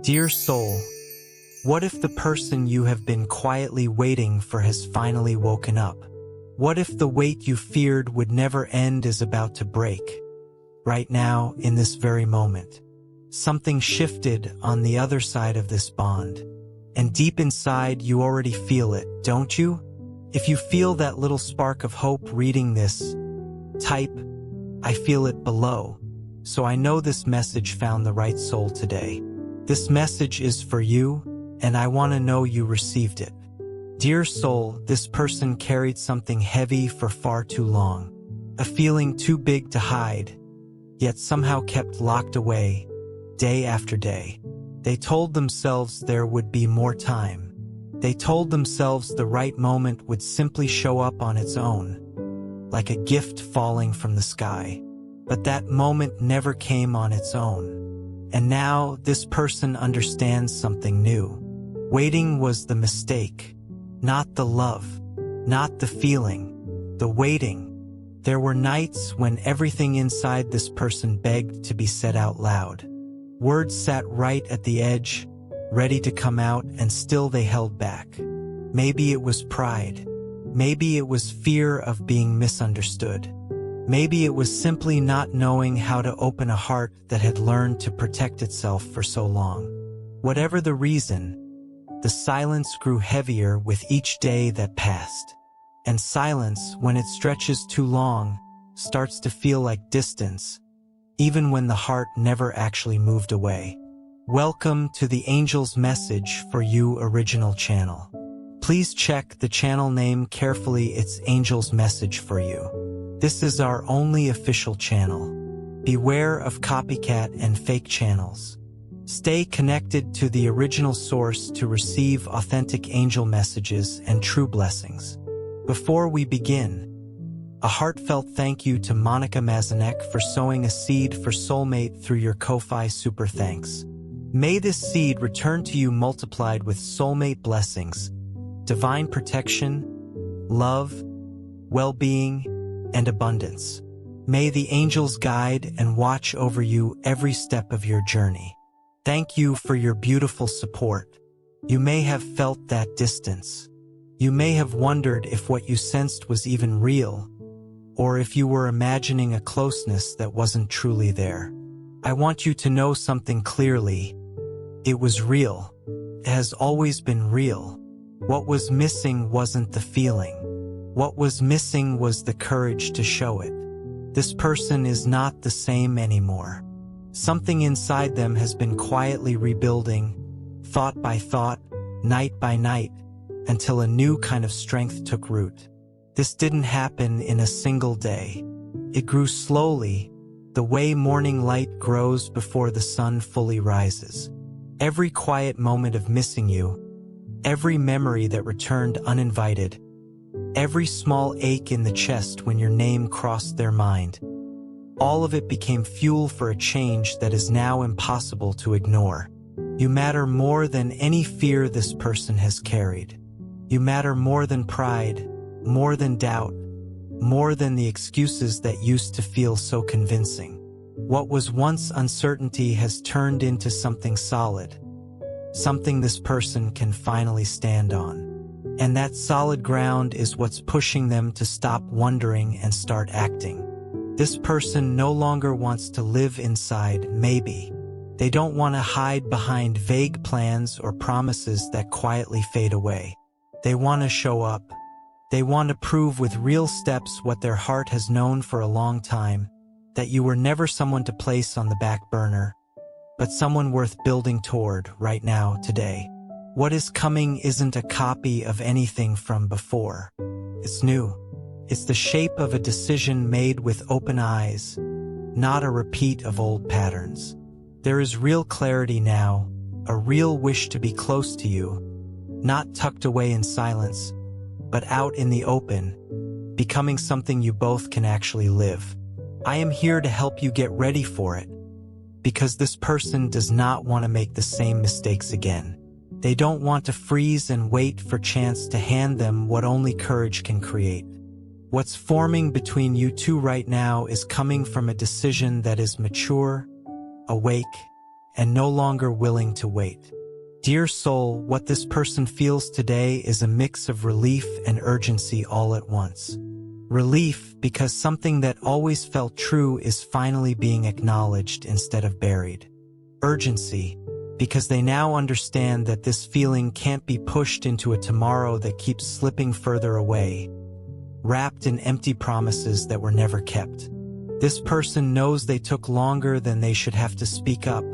Dear soul, what if the person you have been quietly waiting for has finally woken up? What if the wait you feared would never end is about to break? Right now, in this very moment, something shifted on the other side of this bond. And deep inside, you already feel it, don't you? If you feel that little spark of hope reading this, type, "I feel it" below, so I know this message found the right soul today. This message is for you, and I want to know you received it. Dear soul, this person carried something heavy for far too long, a feeling too big to hide, yet somehow kept locked away, day after day. They told themselves there would be more time. They told themselves the right moment would simply show up on its own, like a gift falling from the sky. But that moment never came on its own. And now this person understands something new. Waiting was the mistake, not the love, not the feeling, the waiting. There were nights when everything inside this person begged to be said out loud. Words sat right at the edge, ready to come out, and still they held back. Maybe it was pride. Maybe it was fear of being misunderstood. Maybe it was simply not knowing how to open a heart that had learned to protect itself for so long. Whatever the reason, the silence grew heavier with each day that passed. And silence, when it stretches too long, starts to feel like distance, even when the heart never actually moved away. Welcome to the Angel's Message for You original channel. Please check the channel name carefully. It's Angel's Message for You. This is our only official channel. Beware of copycat and fake channels. Stay connected to the original source to receive authentic angel messages and true blessings. Before we begin, a heartfelt thank you to Monica Mazanek for sowing a seed for Soulmate through your Ko-Fi super thanks. May this seed return to you multiplied with soulmate blessings, divine protection, love, well-being, and abundance. May the angels guide and watch over you every step of your journey. Thank you for your beautiful support. You may have felt that distance. You may have wondered if what you sensed was even real, or if you were imagining a closeness that wasn't truly there. I want you to know something clearly. It was real. It has always been real. What was missing wasn't the feeling. What was missing was the courage to show it. This person is not the same anymore. Something inside them has been quietly rebuilding, thought by thought, night by night, until a new kind of strength took root. This didn't happen in a single day. It grew slowly, the way morning light grows before the sun fully rises. Every quiet moment of missing you, every memory that returned uninvited, every small ache in the chest when your name crossed their mind, all of it became fuel for a change that is now impossible to ignore. You matter more than any fear this person has carried. You matter more than pride, more than doubt, more than the excuses that used to feel so convincing. What was once uncertainty has turned into something solid, something this person can finally stand on. And that solid ground is what's pushing them to stop wondering and start acting. This person no longer wants to live inside maybe. They don't want to hide behind vague plans or promises that quietly fade away. They want to show up. They want to prove with real steps what their heart has known for a long time, that you were never someone to place on the back burner, but someone worth building toward right now, today. What is coming isn't a copy of anything from before. It's new. It's the shape of a decision made with open eyes, not a repeat of old patterns. There is real clarity now, a real wish to be close to you, not tucked away in silence, but out in the open, becoming something you both can actually live. I am here to help you get ready for it, because this person does not want to make the same mistakes again. They don't want to freeze and wait for chance to hand them what only courage can create. What's forming between you two right now is coming from a decision that is mature, awake, and no longer willing to wait. Dear soul, what this person feels today is a mix of relief and urgency all at once. Relief because something that always felt true is finally being acknowledged instead of buried. Urgency because they now understand that this feeling can't be pushed into a tomorrow that keeps slipping further away, wrapped in empty promises that were never kept. This person knows they took longer than they should have to speak up,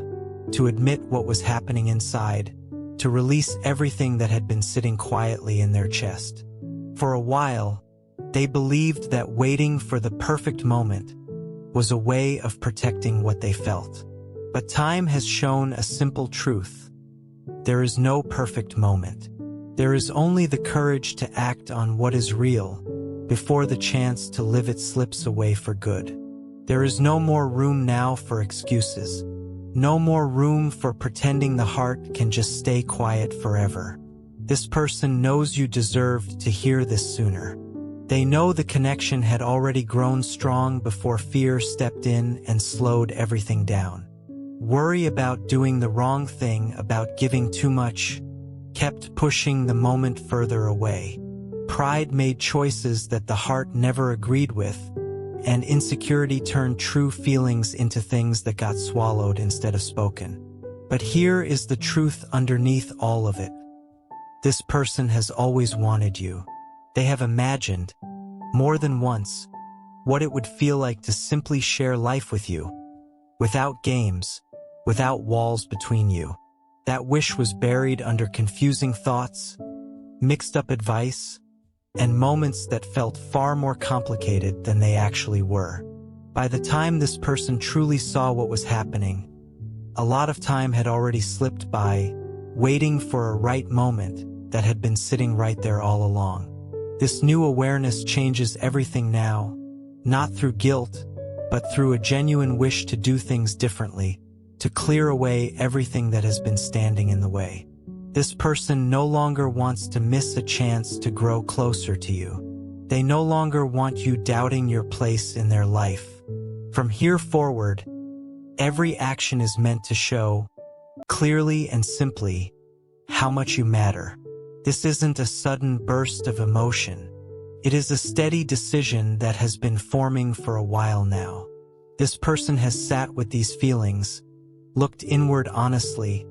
to admit what was happening inside, to release everything that had been sitting quietly in their chest. For a while, they believed that waiting for the perfect moment was a way of protecting what they felt. But time has shown a simple truth. There is no perfect moment. There is only the courage to act on what is real before the chance to live it slips away for good. There is no more room now for excuses. No more room for pretending the heart can just stay quiet forever. This person knows you deserved to hear this sooner. They know the connection had already grown strong before fear stepped in and slowed everything down. Worry about doing the wrong thing, about giving too much, kept pushing the moment further away. Pride made choices that the heart never agreed with, and insecurity turned true feelings into things that got swallowed instead of spoken. But here is the truth underneath all of it. This person has always wanted you. They have imagined, more than once, what it would feel like to simply share life with you, without games, without walls between you. That wish was buried under confusing thoughts, mixed up advice, and moments that felt far more complicated than they actually were. By the time this person truly saw what was happening, a lot of time had already slipped by, waiting for a right moment that had been sitting right there all along. This new awareness changes everything now, not through guilt, but through a genuine wish to do things differently, to clear away everything that has been standing in the way. This person no longer wants to miss a chance to grow closer to you. They no longer want you doubting your place in their life. From here forward, every action is meant to show, clearly and simply, how much you matter. This isn't a sudden burst of emotion. It is a steady decision that has been forming for a while now. This person has sat with these feelings, looked inward honestly,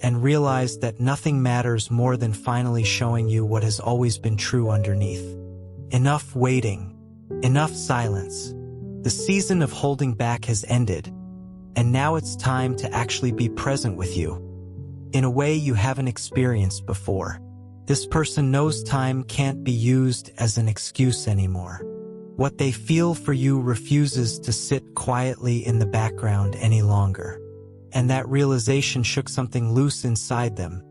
and realized that nothing matters more than finally showing you what has always been true underneath. Enough waiting, enough silence. The season of holding back has ended, and now it's time to actually be present with you, in a way you haven't experienced before. This person knows time can't be used as an excuse anymore. What they feel for you refuses to sit quietly in the background any longer. And that realization shook something loose inside them,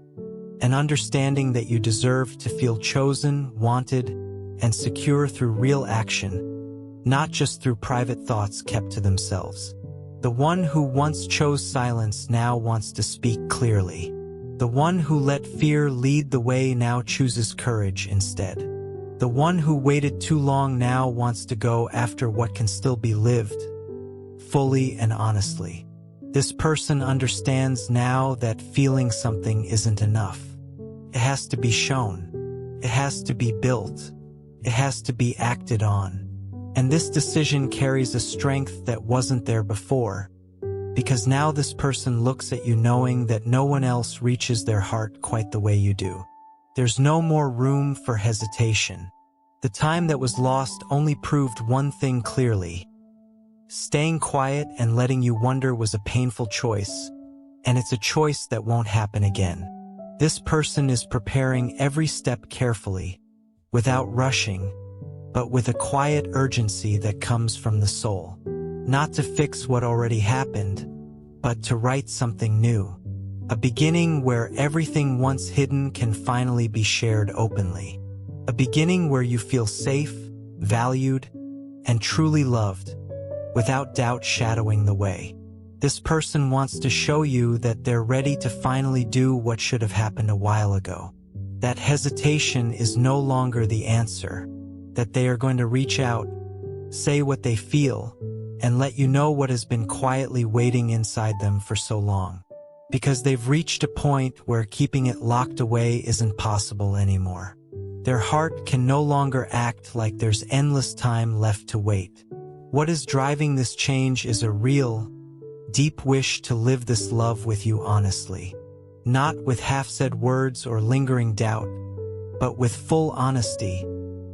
an understanding that you deserve to feel chosen, wanted, and secure through real action, not just through private thoughts kept to themselves. The one who once chose silence now wants to speak clearly. The one who let fear lead the way now chooses courage instead. The one who waited too long now wants to go after what can still be lived, fully and honestly. This person understands now that feeling something isn't enough. It has to be shown. It has to be built. It has to be acted on. And this decision carries a strength that wasn't there before, because now this person looks at you knowing that no one else reaches their heart quite the way you do. There's no more room for hesitation. The time that was lost only proved one thing clearly. Staying quiet and letting you wonder was a painful choice, and it's a choice that won't happen again. This person is preparing every step carefully, without rushing, but with a quiet urgency that comes from the soul. Not to fix what already happened, but to write something new. A beginning where everything once hidden can finally be shared openly. A beginning where you feel safe, valued, and truly loved, without doubt shadowing the way. This person wants to show you that they're ready to finally do what should have happened a while ago. That hesitation is no longer the answer, that they are going to reach out, say what they feel, and let you know what has been quietly waiting inside them for so long. because they've reached a point where keeping it locked away isn't possible anymore. Their heart can no longer act like there's endless time left to wait. What is driving this change is a real, deep wish to live this love with you honestly. Not with half-said words or lingering doubt, but with full honesty,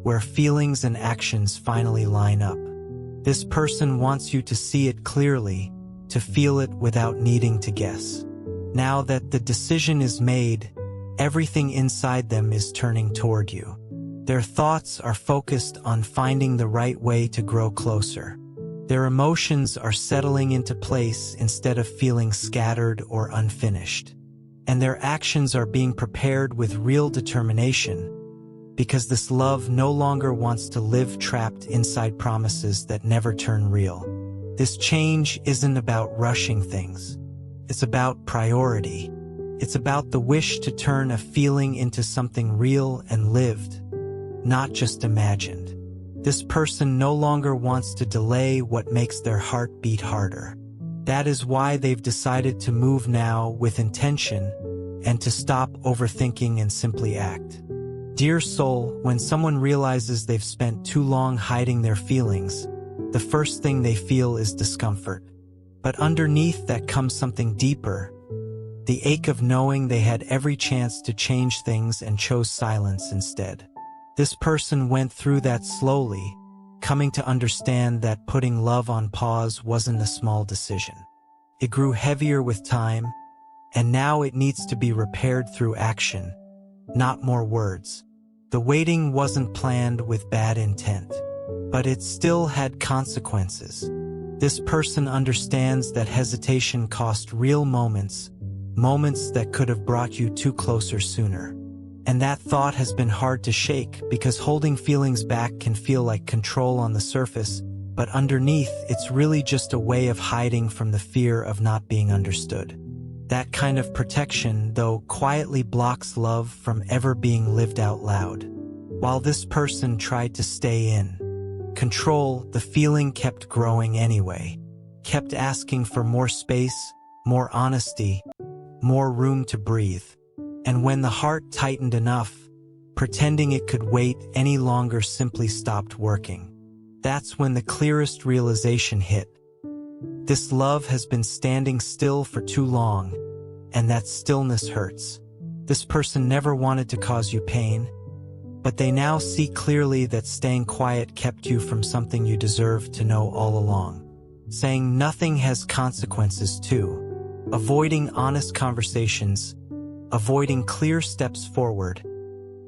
where feelings and actions finally line up. This person wants you to see it clearly, to feel it without needing to guess. Now that the decision is made, everything inside them is turning toward you. Their thoughts are focused on finding the right way to grow closer. Their emotions are settling into place instead of feeling scattered or unfinished. And their actions are being prepared with real determination, because this love no longer wants to live trapped inside promises that never turn real. This change isn't about rushing things. It's about priority. It's about the wish to turn a feeling into something real and lived, not just imagined. This person no longer wants to delay what makes their heart beat harder. That is why they've decided to move now with intention and to stop overthinking and simply act. Dear soul, when someone realizes they've spent too long hiding their feelings, the first thing they feel is discomfort. But underneath that comes something deeper, the ache of knowing they had every chance to change things and chose silence instead. This person went through that slowly, coming to understand that putting love on pause wasn't a small decision. It grew heavier with time, and now it needs to be repaired through action, not more words. The waiting wasn't planned with bad intent, but it still had consequences. This person understands that hesitation cost real moments that could have brought you two closer sooner. And that thought has been hard to shake because holding feelings back can feel like control on the surface, but underneath it's really just a way of hiding from the fear of not being understood. That kind of protection, though, quietly blocks love from ever being lived out loud. While this person tried to stay in control, the feeling kept growing anyway, kept asking for more space, more honesty, more room to breathe. And when the heart tightened enough, pretending it could wait any longer simply stopped working. That's when the clearest realization hit. This love has been standing still for too long, and that stillness hurts. This person never wanted to cause you pain, but they now see clearly that staying quiet kept you from something you deserved to know all along. Saying nothing has consequences too. Avoiding honest conversations, avoiding clear steps forward,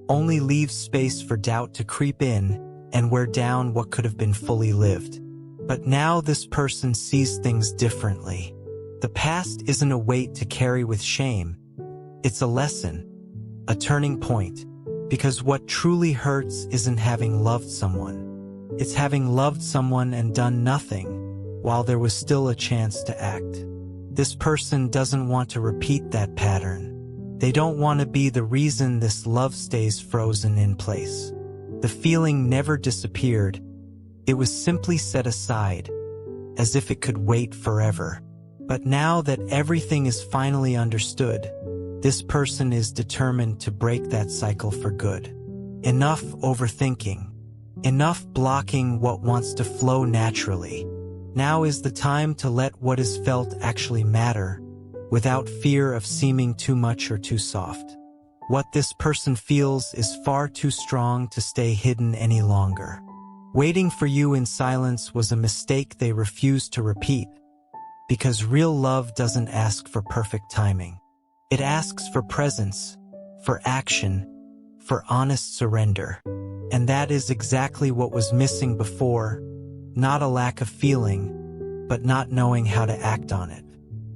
only leaves space for doubt to creep in and wear down what could have been fully lived. But now this person sees things differently. The past isn't a weight to carry with shame. It's a lesson, a turning point, because what truly hurts isn't having loved someone. It's having loved someone and done nothing while there was still a chance to act. This person doesn't want to repeat that pattern. They don't want to be the reason this love stays frozen in place. The feeling never disappeared. It was simply set aside, as if it could wait forever. But now that everything is finally understood, this person is determined to break that cycle for good. Enough overthinking. Enough blocking what wants to flow naturally. Now is the time to let what is felt actually matter, without fear of seeming too much or too soft. What this person feels is far too strong to stay hidden any longer. Waiting for you in silence was a mistake they refused to repeat, because real love doesn't ask for perfect timing. It asks for presence, for action, for honest surrender. And that is exactly what was missing before, not a lack of feeling, but not knowing how to act on it.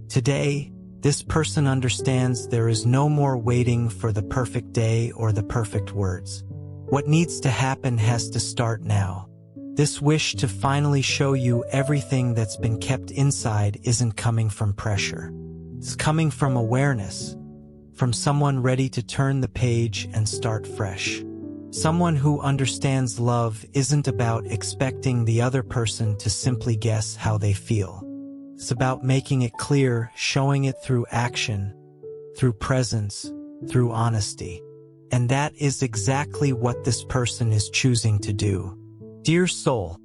Today, this person understands there is no more waiting for the perfect day or the perfect words. What needs to happen has to start now. This wish to finally show you everything that's been kept inside isn't coming from pressure. It's coming from awareness, from someone ready to turn the page and start fresh. Someone who understands love isn't about expecting the other person to simply guess how they feel. It's about making it clear, showing it through action, through presence, through honesty. And that is exactly what this person is choosing to do. Dear soul,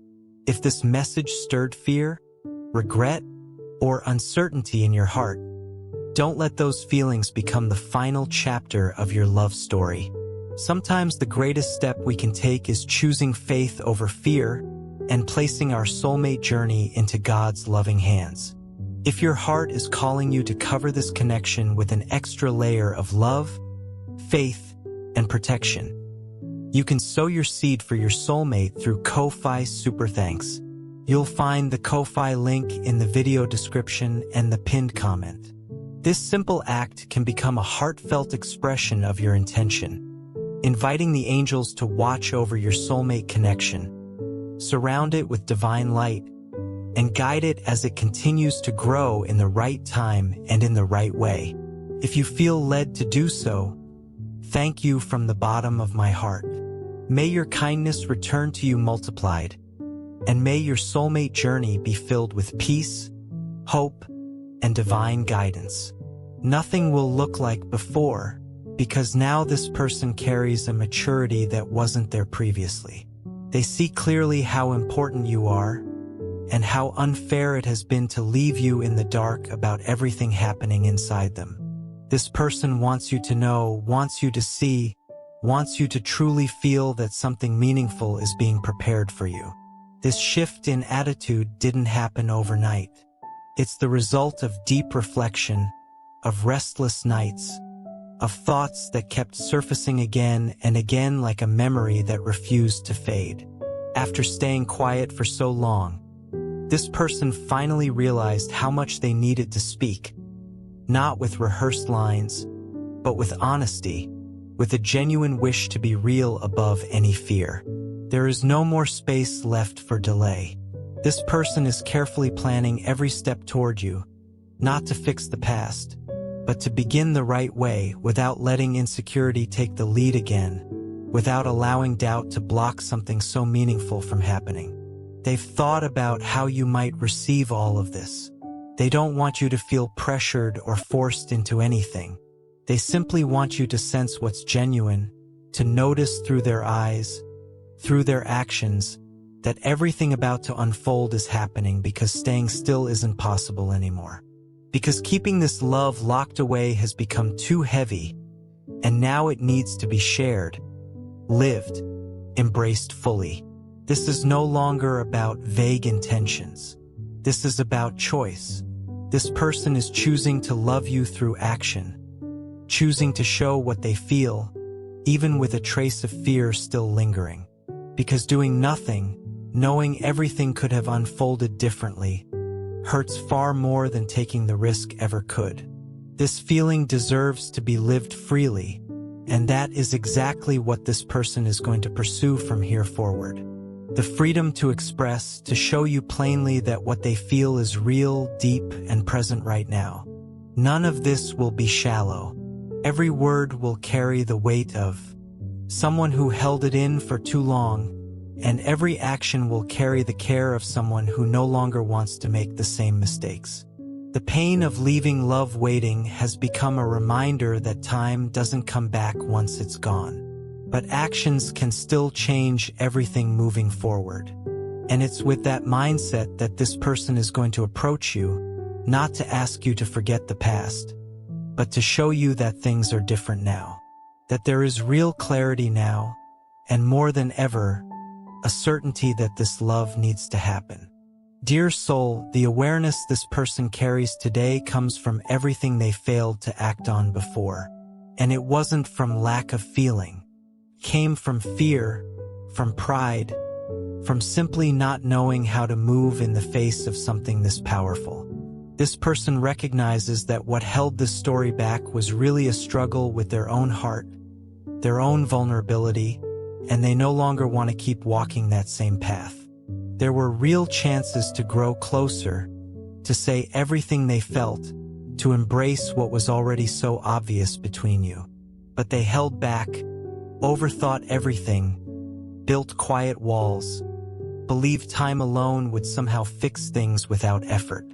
if this message stirred fear, regret, or uncertainty in your heart, don't let those feelings become the final chapter of your love story. Sometimes the greatest step we can take is choosing faith over fear and placing our soulmate journey into God's loving hands. If your heart is calling you to cover this connection with an extra layer of love, faith, and protection, you can sow your seed for your soulmate through Ko-Fi Super Thanks. You'll find the Ko-Fi link in the video description and the pinned comment. This simple act can become a heartfelt expression of your intention, inviting the angels to watch over your soulmate connection, surround it with divine light, and guide it as it continues to grow in the right time and in the right way. If you feel led to do so, thank you from the bottom of my heart. May your kindness return to you multiplied, and may your soulmate journey be filled with peace, hope, and divine guidance. Nothing will look like before, because now this person carries a maturity that wasn't there previously. They see clearly how important you are, and how unfair it has been to leave you in the dark about everything happening inside them. This person wants you to know, wants you to see, wants you to truly feel that something meaningful is being prepared for you. This shift in attitude didn't happen overnight. It's the result of deep reflection, of restless nights, of thoughts that kept surfacing again and again like a memory that refused to fade. After staying quiet for so long, this person finally realized how much they needed to speak, not with rehearsed lines, but with honesty, with a genuine wish to be real above any fear. There is no more space left for delay. This person is carefully planning every step toward you, not to fix the past, but to begin the right way without letting insecurity take the lead again, without allowing doubt to block something so meaningful from happening. They've thought about how you might receive all of this. They don't want you to feel pressured or forced into anything. They simply want you to sense what's genuine, to notice through their eyes, through their actions, that everything about to unfold is happening because staying still isn't possible anymore. Because keeping this love locked away has become too heavy, and now it needs to be shared, lived, embraced fully. This is no longer about vague intentions. This is about choice. This person is choosing to love you through action, choosing to show what they feel, even with a trace of fear still lingering. Because doing nothing, knowing everything could have unfolded differently, hurts far more than taking the risk ever could. This feeling deserves to be lived freely, and that is exactly what this person is going to pursue from here forward. The freedom to express, to show you plainly that what they feel is real, deep, and present right now. None of this will be shallow. Every word will carry the weight of someone who held it in for too long, and every action will carry the care of someone who no longer wants to make the same mistakes. The pain of leaving love waiting has become a reminder that time doesn't come back once it's gone. But actions can still change everything moving forward. And it's with that mindset that this person is going to approach you, not to ask you to forget the past, but to show you that things are different now, that there is real clarity now, and more than ever, a certainty that this love needs to happen. Dear soul, the awareness this person carries today comes from everything they failed to act on before. And it wasn't from lack of feeling. It came from fear, from pride, from simply not knowing how to move in the face of something this powerful. This person recognizes that what held this story back was really a struggle with their own heart, their own vulnerability, and they no longer want to keep walking that same path. There were real chances to grow closer, to say everything they felt, to embrace what was already so obvious between you. But they held back, overthought everything, built quiet walls, believed time alone would somehow fix things without effort.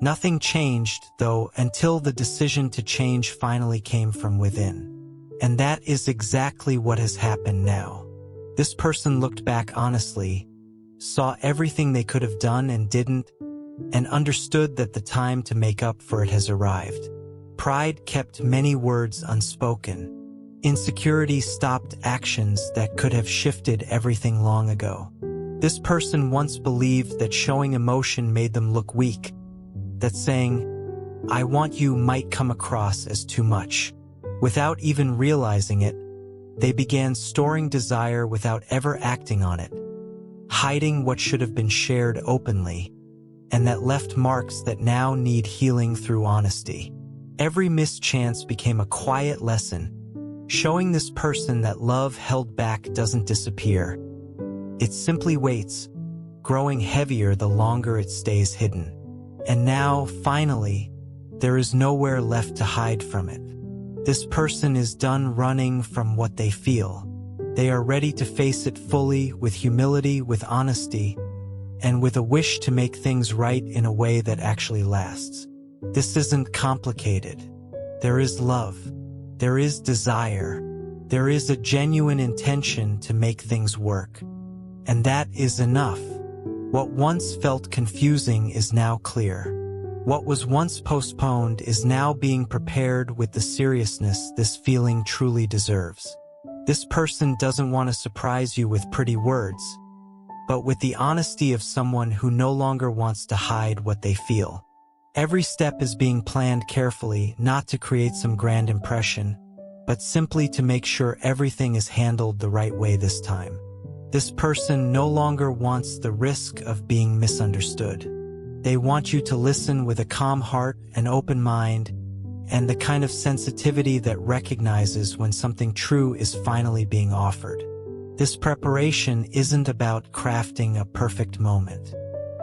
Nothing changed, though, until the decision to change finally came from within. And that is exactly what has happened now. This person looked back honestly, saw everything they could have done and didn't, and understood that the time to make up for it has arrived. Pride kept many words unspoken. Insecurity stopped actions that could have shifted everything long ago. This person once believed that showing emotion made them look weak, that saying, "I want you" might come across as too much. Without even realizing it, they began storing desire without ever acting on it, hiding what should have been shared openly, and that left marks that now need healing through honesty. Every missed chance became a quiet lesson, showing this person that love held back doesn't disappear. It simply waits, growing heavier the longer it stays hidden. And now, finally, there is nowhere left to hide from it. This person is done running from what they feel. They are ready to face it fully, with humility, with honesty, and with a wish to make things right in a way that actually lasts. This isn't complicated. There is love. There is desire. There is a genuine intention to make things work. And that is enough. What once felt confusing is now clear. What was once postponed is now being prepared with the seriousness this feeling truly deserves. This person doesn't want to surprise you with pretty words, but with the honesty of someone who no longer wants to hide what they feel. Every step is being planned carefully, not to create some grand impression, but simply to make sure everything is handled the right way this time. This person no longer wants the risk of being misunderstood. They want you to listen with a calm heart, an open mind, and the kind of sensitivity that recognizes when something true is finally being offered. This preparation isn't about crafting a perfect moment.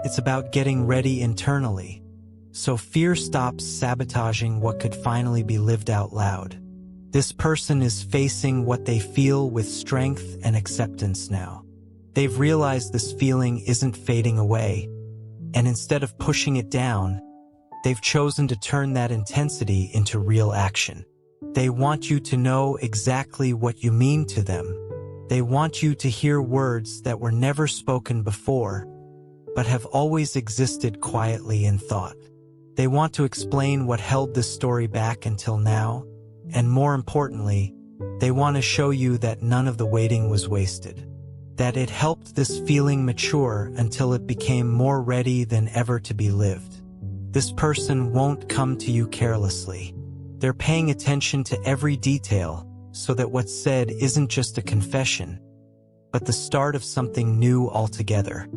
It's about getting ready internally, so fear stops sabotaging what could finally be lived out loud. This person is facing what they feel with strength and acceptance now. They've realized this feeling isn't fading away, and instead of pushing it down, they've chosen to turn that intensity into real action. They want you to know exactly what you mean to them. They want you to hear words that were never spoken before, but have always existed quietly in thought. They want to explain what held this story back until now, and more importantly, they want to show you that none of the waiting was wasted. That it helped this feeling mature until it became more ready than ever to be lived. This person won't come to you carelessly. They're paying attention to every detail so that what's said isn't just a confession, but the start of something new altogether.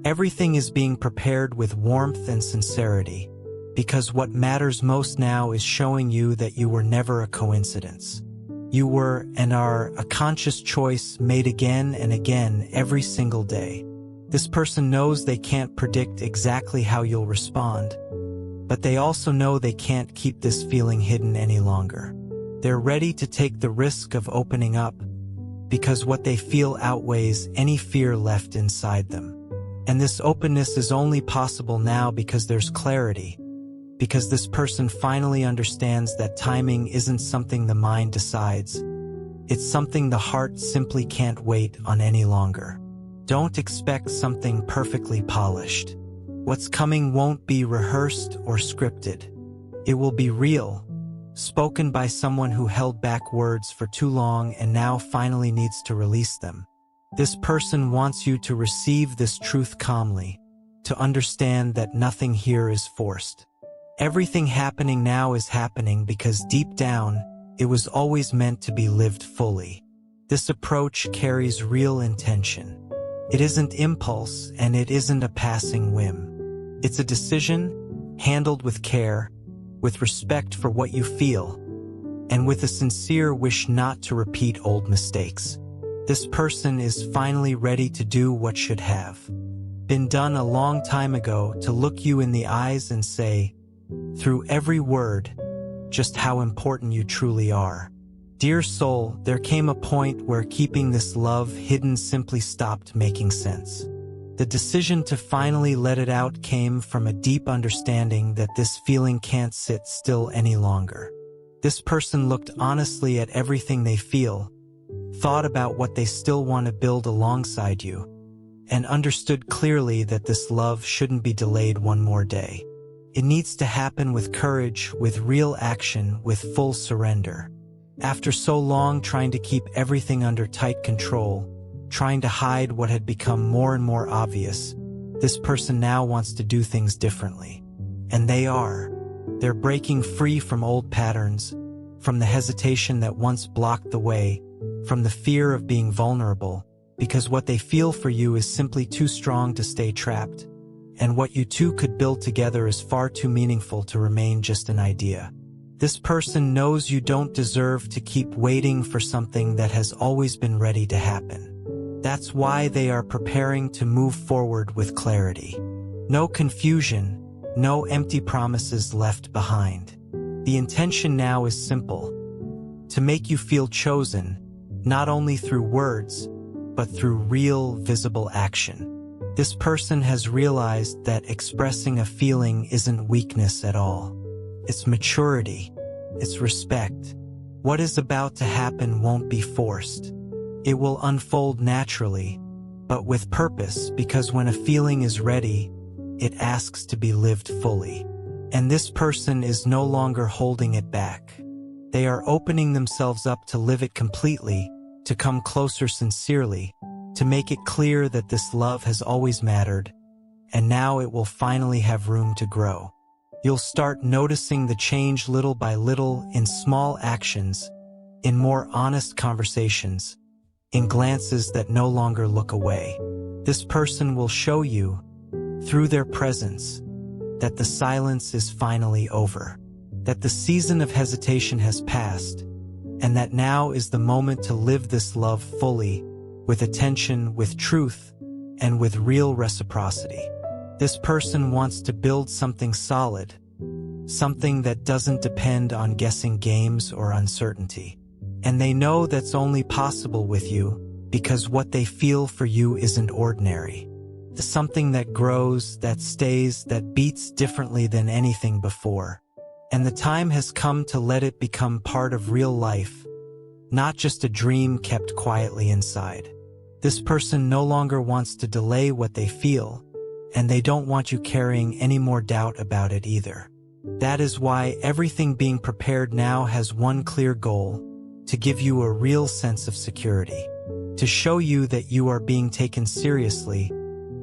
Everything is being prepared with warmth and sincerity, because what matters most now is showing you that you were never a coincidence. You were and are a conscious choice made again and again every single day. This person knows they can't predict exactly how you'll respond, but they also know they can't keep this feeling hidden any longer. They're ready to take the risk of opening up, because what they feel outweighs any fear left inside them. And this openness is only possible now because there's clarity, because this person finally understands that timing isn't something the mind decides. It's something the heart simply can't wait on any longer. Don't expect something perfectly polished. What's coming won't be rehearsed or scripted. It will be real, spoken by someone who held back words for too long and now finally needs to release them. This person wants you to receive this truth calmly, to understand that nothing here is forced. Everything happening now is happening because deep down, it was always meant to be lived fully. This approach carries real intention. It isn't impulse and it isn't a passing whim. It's a decision, handled with care, with respect for what you feel, and with a sincere wish not to repeat old mistakes. This person is finally ready to do what should have been done a long time ago, to look you in the eyes and say, through every word, just how important you truly are. Dear soul, there came a point where keeping this love hidden simply stopped making sense. The decision to finally let it out came from a deep understanding that this feeling can't sit still any longer. This person looked honestly at everything they feel, thought about what they still want to build alongside you, and understood clearly that this love shouldn't be delayed one more day. It needs to happen with courage, with real action, with full surrender. After so long trying to keep everything under tight control, trying to hide what had become more and more obvious, this person now wants to do things differently. And they are. They're breaking free from old patterns, from the hesitation that once blocked the way, from the fear of being vulnerable, because what they feel for you is simply too strong to stay trapped. And what you two could build together is far too meaningful to remain just an idea. This person knows you don't deserve to keep waiting for something that has always been ready to happen. That's why they are preparing to move forward with clarity. No confusion, no empty promises left behind. The intention now is simple: to make you feel chosen, not only through words, but through real, visible action. This person has realized that expressing a feeling isn't weakness at all. It's maturity. It's respect. What is about to happen won't be forced. It will unfold naturally, but with purpose, because when a feeling is ready, it asks to be lived fully. And this person is no longer holding it back. They are opening themselves up to live it completely, to come closer sincerely, to make it clear that this love has always mattered, and now it will finally have room to grow. You'll start noticing the change little by little, in small actions, in more honest conversations, in glances that no longer look away. This person will show you, through their presence, that the silence is finally over, that the season of hesitation has passed, and that now is the moment to live this love fully, with attention, with truth, and with real reciprocity. This person wants to build something solid, something that doesn't depend on guessing games or uncertainty. And they know that's only possible with you, because what they feel for you isn't ordinary. Something that grows, that stays, that beats differently than anything before. And the time has come to let it become part of real life, not just a dream kept quietly inside. This person no longer wants to delay what they feel, and they don't want you carrying any more doubt about it either. That is why everything being prepared now has one clear goal: to give you a real sense of security, to show you that you are being taken seriously,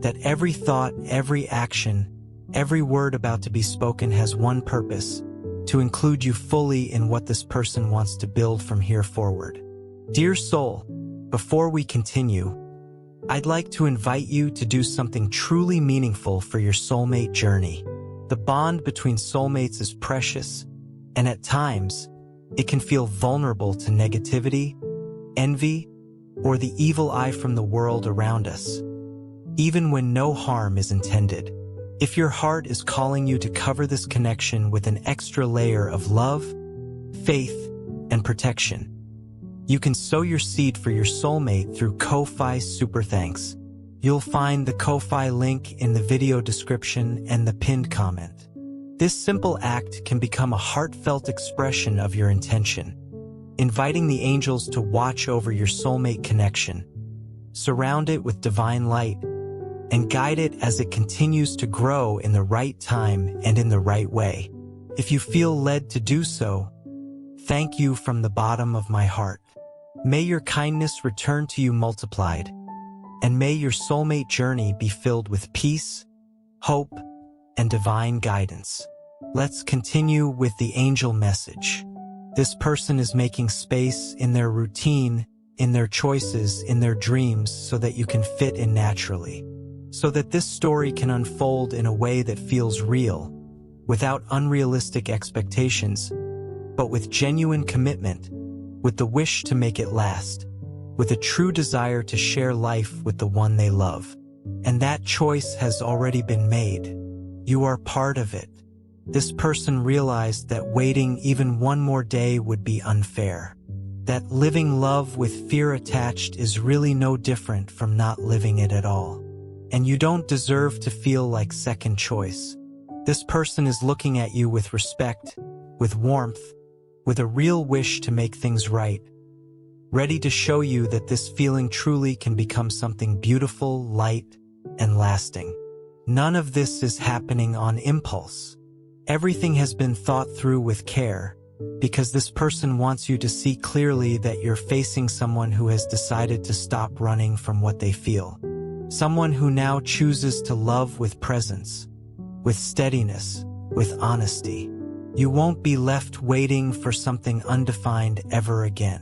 that every thought, every action, every word about to be spoken has one purpose: to include you fully in what this person wants to build from here forward. Dear soul, before we continue, I'd like to invite you to do something truly meaningful for your soulmate journey. The bond between soulmates is precious, and at times, it can feel vulnerable to negativity, envy, or the evil eye from the world around us, even when no harm is intended. If your heart is calling you to cover this connection with an extra layer of love, faith, and protection, you can sow your seed for your soulmate through Ko-Fi Super Thanks. You'll find the Ko-Fi link in the video description and the pinned comment. This simple act can become a heartfelt expression of your intention, inviting the angels to watch over your soulmate connection, surround it with divine light, and guide it as it continues to grow in the right time and in the right way. If you feel led to do so, thank you from the bottom of my heart. May your kindness return to you multiplied, and may your soulmate journey be filled with peace, hope, and divine guidance. Let's continue with the angel message. This person is making space in their routine, in their choices, in their dreams, so that you can fit in naturally. So that this story can unfold in a way that feels real, without unrealistic expectations, but with genuine commitment, with the wish to make it last, with a true desire to share life with the one they love. And that choice has already been made. You are part of it. This person realized that waiting even one more day would be unfair. That living love with fear attached is really no different from not living it at all. and you don't deserve to feel like second choice. This person is looking at you with respect, with warmth, with a real wish to make things right, ready to show you that this feeling truly can become something beautiful, light, and lasting. None of this is happening on impulse. Everything has been thought through with care, because this person wants you to see clearly that you're facing someone who has decided to stop running from what they feel. Someone who now chooses to love with presence, with steadiness, with honesty. You won't be left waiting for something undefined ever again.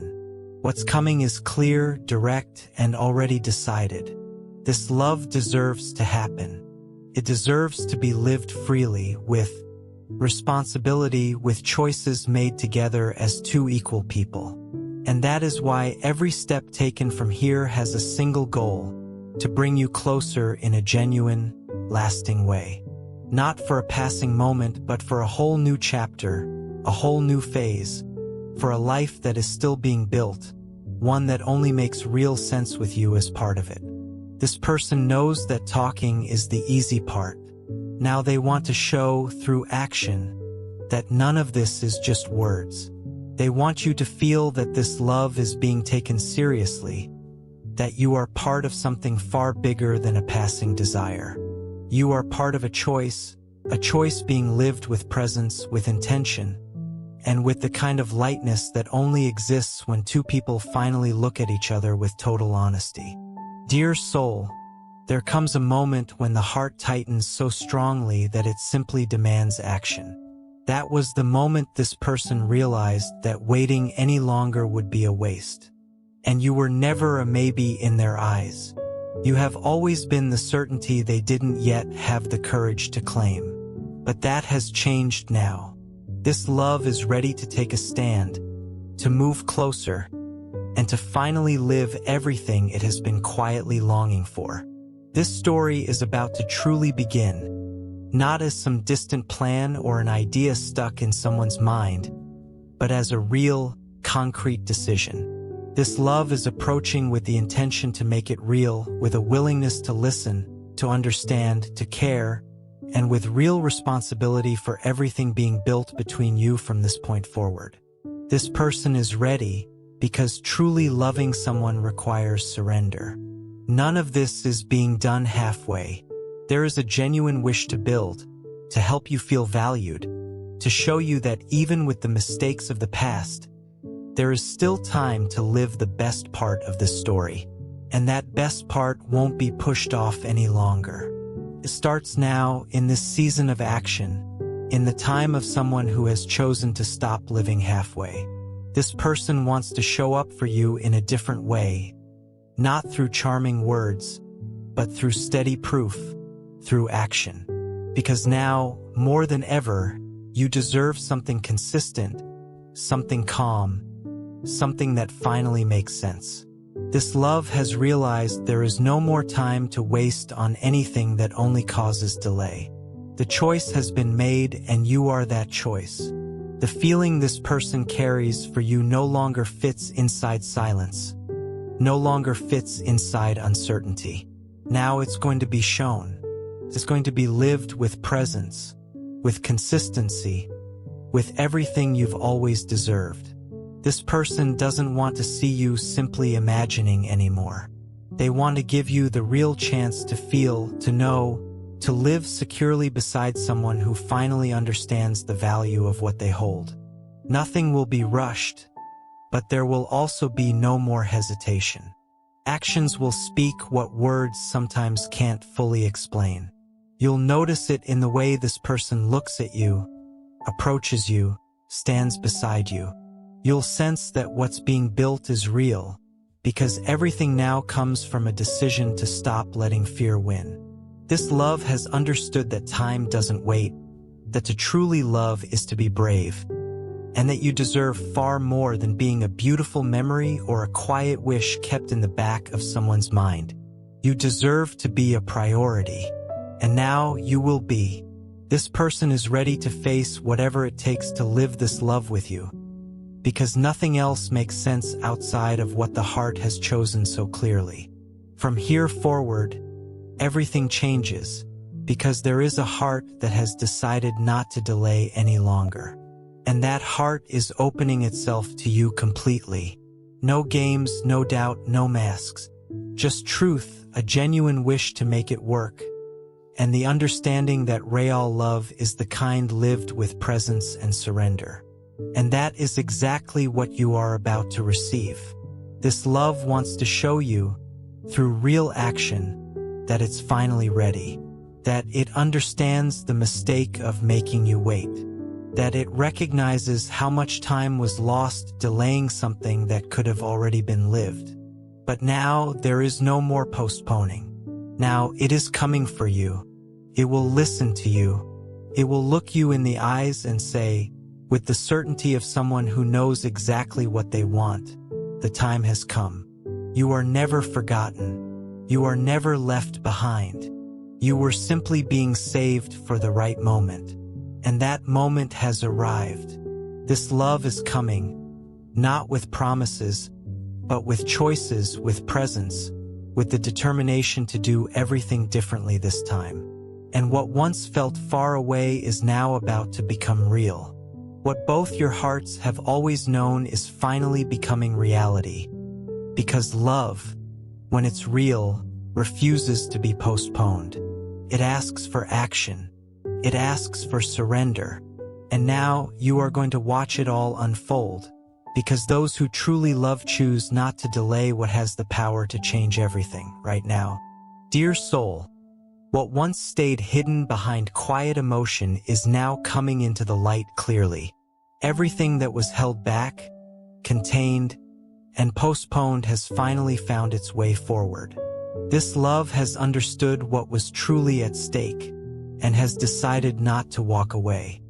What's coming is clear, direct, and already decided. This love deserves to happen. It deserves to be lived freely, with responsibility, with choices made together as two equal people. And that is why every step taken from here has a single goal: to bring you closer in a genuine, lasting way. Not for a passing moment, but for a whole new chapter, a whole new phase, for a life that is still being built, one that only makes real sense with you as part of it. This person knows that talking is the easy part. Now they want to show through action that none of this is just words. They want you to feel that this love is being taken seriously, that you are part of something far bigger than a passing desire. You are part of a choice being lived with presence, with intention, and with the kind of lightness that only exists when two people finally look at each other with total honesty. Dear soul, there comes a moment when the heart tightens so strongly that it simply demands action. That was the moment this person realized that waiting any longer would be a waste. And you were never a maybe in their eyes. You have always been the certainty they didn't yet have the courage to claim. But that has changed now. This love is ready to take a stand, to move closer, and to finally live everything it has been quietly longing for. This story is about to truly begin, not as some distant plan or an idea stuck in someone's mind, but as a real, concrete decision. This love is approaching with the intention to make it real, with a willingness to listen, to understand, to care, and with real responsibility for everything being built between you from this point forward. This person is ready because truly loving someone requires surrender. None of this is being done halfway. There is a genuine wish to build, to help you feel valued, to show you that even with the mistakes of the past, there is still time to live the best part of this story. And that best part won't be pushed off any longer. It starts now, in this season of action, in the time of someone who has chosen to stop living halfway. This person wants to show up for you in a different way, not through charming words, but through steady proof, through action. Because now, more than ever, you deserve something consistent, something calm, something that finally makes sense. This love has realized there is no more time to waste on anything that only causes delay. The choice has been made, and you are that choice. The feeling this person carries for you no longer fits inside silence, no longer fits inside uncertainty. Now it's going to be shown. It's going to be lived with presence, with consistency, with everything you've always deserved. This person doesn't want to see you simply imagining anymore. They want to give you the real chance to feel, to know, to live securely beside someone who finally understands the value of what they hold. Nothing will be rushed, but there will also be no more hesitation. Actions will speak what words sometimes can't fully explain. You'll notice it in the way this person looks at you, approaches you, stands beside you. You'll sense that what's being built is real, because everything now comes from a decision to stop letting fear win. This love has understood that time doesn't wait, that to truly love is to be brave, and that you deserve far more than being a beautiful memory or a quiet wish kept in the back of someone's mind. You deserve to be a priority, and now you will be. This person is ready to face whatever it takes to live this love with you, because nothing else makes sense outside of what the heart has chosen so clearly. From here forward, everything changes, because there is a heart that has decided not to delay any longer. And that heart is opening itself to you completely. No games, no doubt, no masks. Just truth, a genuine wish to make it work, and the understanding that real love is the kind lived with presence and surrender. And that is exactly what you are about to receive. This love wants to show you, through real action, that it's finally ready, that it understands the mistake of making you wait, that it recognizes how much time was lost delaying something that could have already been lived. But now there is no more postponing. Now it is coming for you. It will listen to you. It will look you in the eyes and say, with the certainty of someone who knows exactly what they want, the time has come. You are never forgotten. You are never left behind. You were simply being saved for the right moment. And that moment has arrived. This love is coming, not with promises, but with choices, with presence, with the determination to do everything differently this time. And what once felt far away is now about to become real. What both your hearts have always known is finally becoming reality. Because love, when it's real, refuses to be postponed. It asks for action. It asks for surrender. And now you are going to watch it all unfold. Because those who truly love choose not to delay what has the power to change everything right now. Dear soul, what once stayed hidden behind quiet emotion is now coming into the light clearly. Everything that was held back, contained, and postponed has finally found its way forward. This love has understood what was truly at stake and has decided not to walk away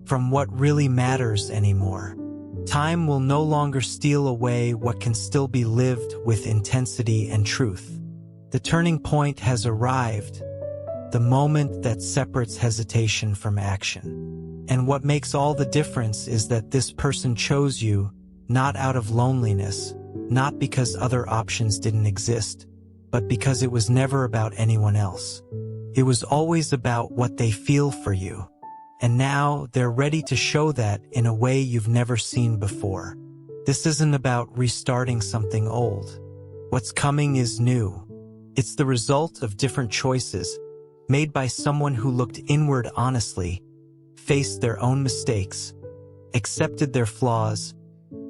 from what really matters anymore. Time will no longer steal away what can still be lived with intensity and truth. The turning point has arrived, the moment that separates hesitation from action. And what makes all the difference is that this person chose you, not out of loneliness, not because other options didn't exist, but because it was never about anyone else. It was always about what they feel for you. And now they're ready to show that in a way you've never seen before. This isn't about restarting something old. What's coming is new. It's the result of different choices, made by someone who looked inward honestly, faced their own mistakes, accepted their flaws,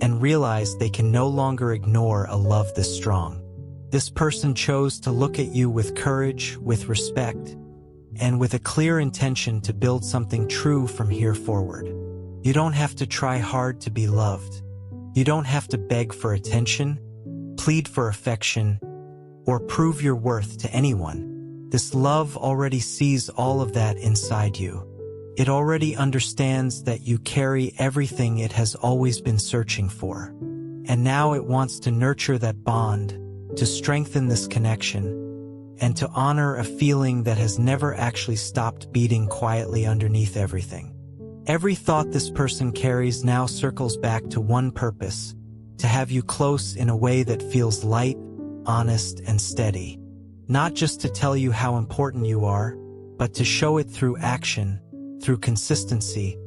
and realized they can no longer ignore a love this strong. This person chose to look at you with courage, with respect, and with a clear intention to build something true from here forward. You don't have to try hard to be loved. You don't have to beg for attention, plead for affection, or prove your worth to anyone. This love already sees all of that inside you. It already understands that you carry everything it has always been searching for. And now it wants to nurture that bond, to strengthen this connection, and to honor a feeling that has never actually stopped beating quietly underneath everything. Every thought this person carries now circles back to one purpose: to have you close in a way that feels light, honest, and steady. Not just to tell you how important you are, but to show it through action, through consistency,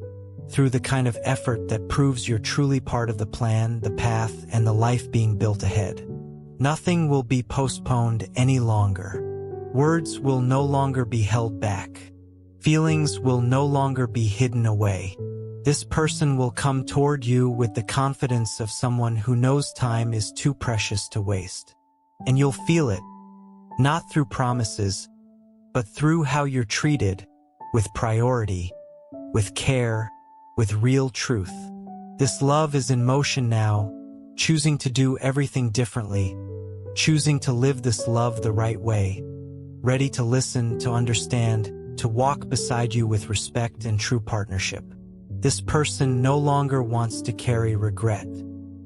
through the kind of effort that proves you're truly part of the plan, the path, and the life being built ahead. Nothing will be postponed any longer. Words will no longer be held back. Feelings will no longer be hidden away. This person will come toward you with the confidence of someone who knows time is too precious to waste. And you'll feel it, not through promises, but through how you're treated, with priority, with care, with real truth. This love is in motion now, choosing to do everything differently, choosing to live this love the right way, ready to listen, to understand, to walk beside you with respect and true partnership. This person no longer wants to carry regret.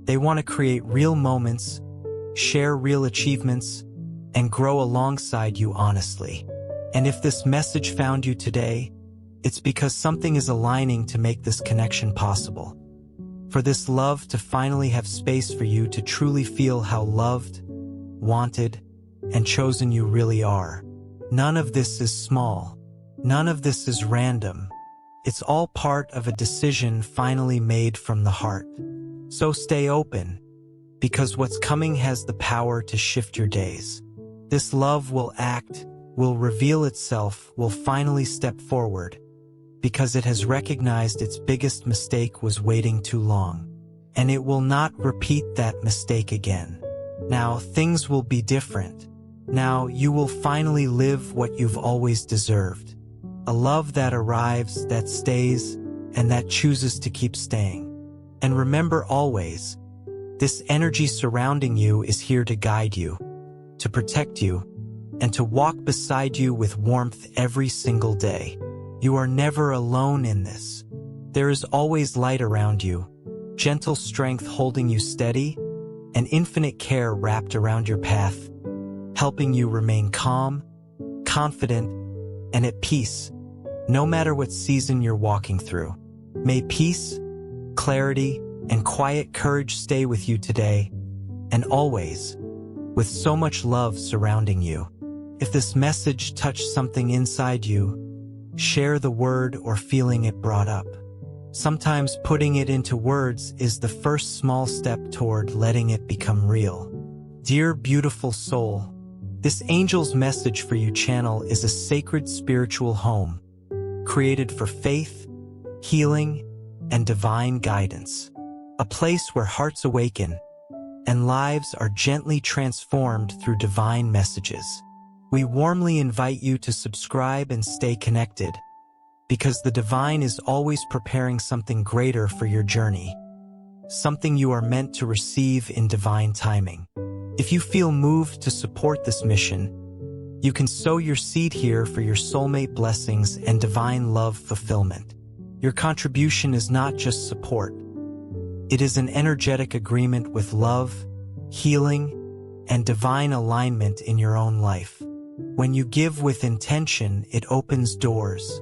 They want to create real moments, share real achievements, and grow alongside you honestly. And if this message found you today, it's because something is aligning to make this connection possible. For this love to finally have space for you to truly feel how loved, wanted, and chosen you really are. None of this is small. None of this is random. It's all part of a decision finally made from the heart. So stay open, because what's coming has the power to shift your days. This love will act, will reveal itself, will finally step forward, because it has recognized its biggest mistake was waiting too long. And it will not repeat that mistake again. Now things will be different. Now you will finally live what you've always deserved. A love that arrives, that stays, and that chooses to keep staying. And remember always, this energy surrounding you is here to guide you, to protect you, and to walk beside you with warmth every single day. You are never alone in this. There is always light around you, gentle strength holding you steady, and infinite care wrapped around your path, helping you remain calm, confident, and at peace, no matter what season you're walking through. May peace, clarity, and quiet courage stay with you today and always, with so much love surrounding you. If this message touched something inside you, share the word or feeling it brought up. Sometimes putting it into words is the first small step toward letting it become real. Dear beautiful soul, this angel's message for you channel is a sacred spiritual home, created for faith, healing, and divine guidance. A place where hearts awaken and lives are gently transformed through divine messages. We warmly invite you to subscribe and stay connected, because the divine is always preparing something greater for your journey, something you are meant to receive in divine timing. If you feel moved to support this mission, you can sow your seed here for your soulmate blessings and divine love fulfillment. Your contribution is not just support. It is an energetic agreement with love, healing, and divine alignment in your own life. When you give with intention, it opens doors.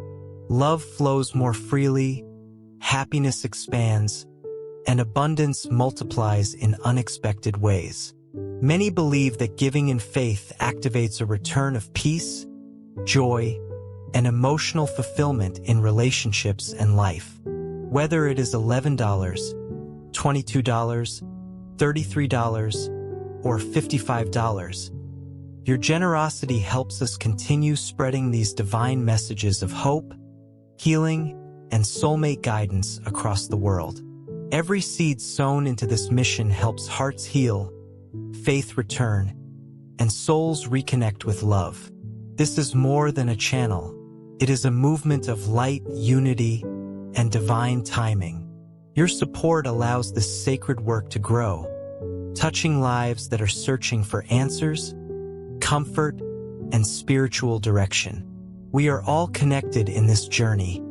Love flows more freely, happiness expands, and abundance multiplies in unexpected ways. Many believe that giving in faith activates a return of peace, joy, and emotional fulfillment in relationships and life. Whether it is $11, $22, $33, or $55, your generosity helps us continue spreading these divine messages of hope, healing, and soulmate guidance across the world. Every seed sown into this mission helps hearts heal, faith return, and souls reconnect with love. This is more than a channel. It is a movement of light, unity, and divine timing. Your support allows this sacred work to grow, touching lives that are searching for answers, comfort, and spiritual direction. We are all connected in this journey,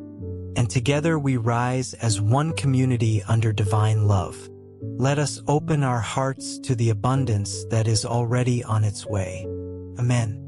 and together we rise as one community under divine love. Let us open our hearts to the abundance that is already on its way. Amen.